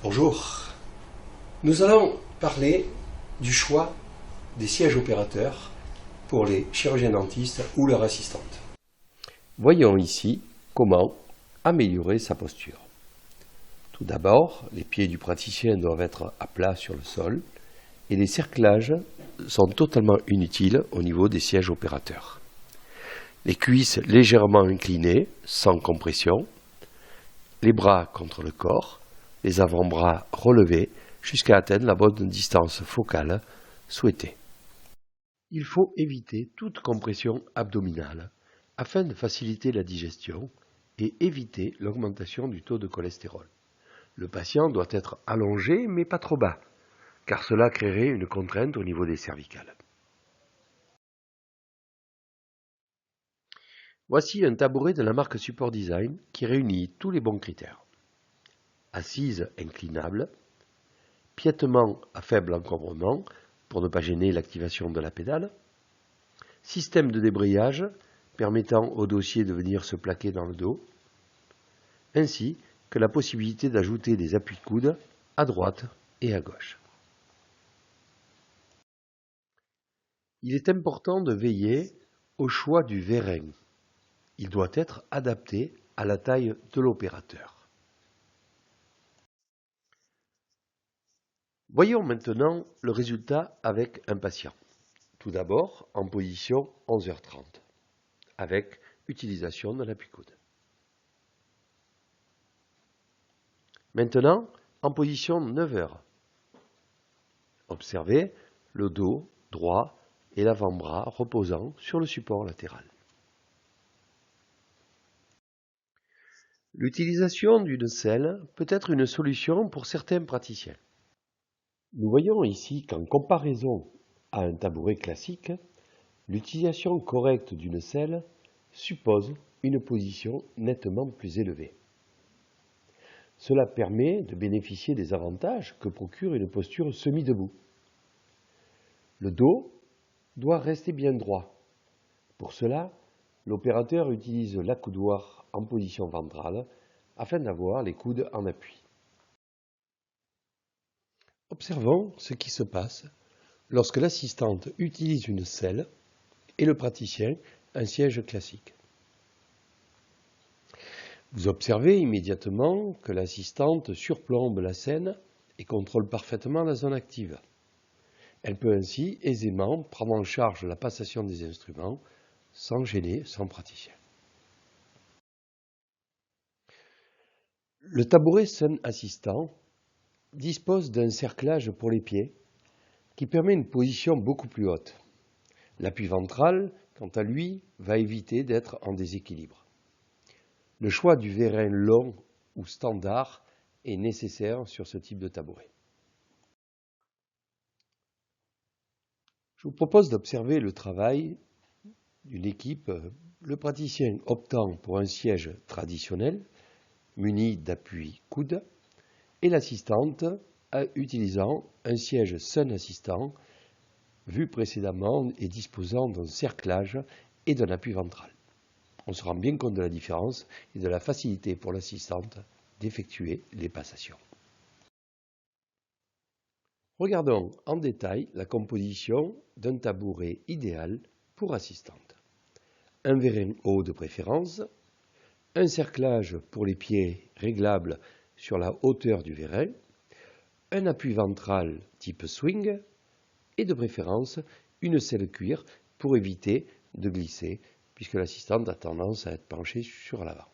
Bonjour. Nous allons parler du choix des sièges opérateurs pour les chirurgiens dentistes ou leurs assistantes. Voyons ici comment améliorer sa posture. Tout d'abord, les pieds du praticien doivent être à plat sur le sol et les cerclages sont totalement inutiles au niveau des sièges opérateurs. Les cuisses légèrement inclinées, sans compression, les bras contre le corps, les avant-bras relevés jusqu'à atteindre la bonne distance focale souhaitée. Il faut éviter toute compression abdominale afin de faciliter la digestion et éviter l'augmentation du taux de cholestérol. Le patient doit être allongé mais pas trop bas, car cela créerait une contrainte au niveau des cervicales. Voici un tabouret de la marque Support Design qui réunit tous les bons critères. Assise inclinable, piétement à faible encombrement pour ne pas gêner l'activation de la pédale, système de débrayage permettant au dossier de venir se plaquer dans le dos, ainsi que la possibilité d'ajouter des appuis-coudes à droite et à gauche. Il est important de veiller au choix du vérin. Il doit être adapté à la taille de l'opérateur. Voyons maintenant le résultat avec un patient. Tout d'abord en position 11h30, avec utilisation de l'appui-coude. Maintenant en position 9h. Observez le dos droit et l'avant-bras reposant sur le support latéral. L'utilisation d'une selle peut être une solution pour certains praticiens. Nous voyons ici qu'en comparaison à un tabouret classique, l'utilisation correcte d'une selle suppose une position nettement plus élevée. Cela permet de bénéficier des avantages que procure une posture semi-debout. Le dos doit rester bien droit. Pour cela, l'opérateur utilise l'accoudoir en position ventrale afin d'avoir les coudes en appui. Observons ce qui se passe lorsque l'assistante utilise une selle et le praticien un siège classique. Vous observez immédiatement que l'assistante surplombe la scène et contrôle parfaitement la zone active. Elle peut ainsi aisément prendre en charge la passation des instruments sans gêner son praticien. Le tabouret Sun Assistant dispose d'un cerclage pour les pieds qui permet une position beaucoup plus haute. L'appui ventral, quant à lui, va éviter d'être en déséquilibre. Le choix du vérin long ou standard est nécessaire sur ce type de tabouret. Je vous propose d'observer le travail d'une équipe, le praticien optant pour un siège traditionnel, muni d'appui coude, et l'assistante utilisant un siège Sun Assistant, vu précédemment et disposant d'un cerclage et d'un appui ventral. On se rend bien compte de la différence et de la facilité pour l'assistante d'effectuer les passations. Regardons en détail la composition d'un tabouret idéal pour assistante. Un vérin haut de préférence, un cerclage pour les pieds réglable sur la hauteur du vérin, un appui ventral type swing et de préférence une selle cuir pour éviter de glisser puisque l'assistante a tendance à être penchée sur l'avant.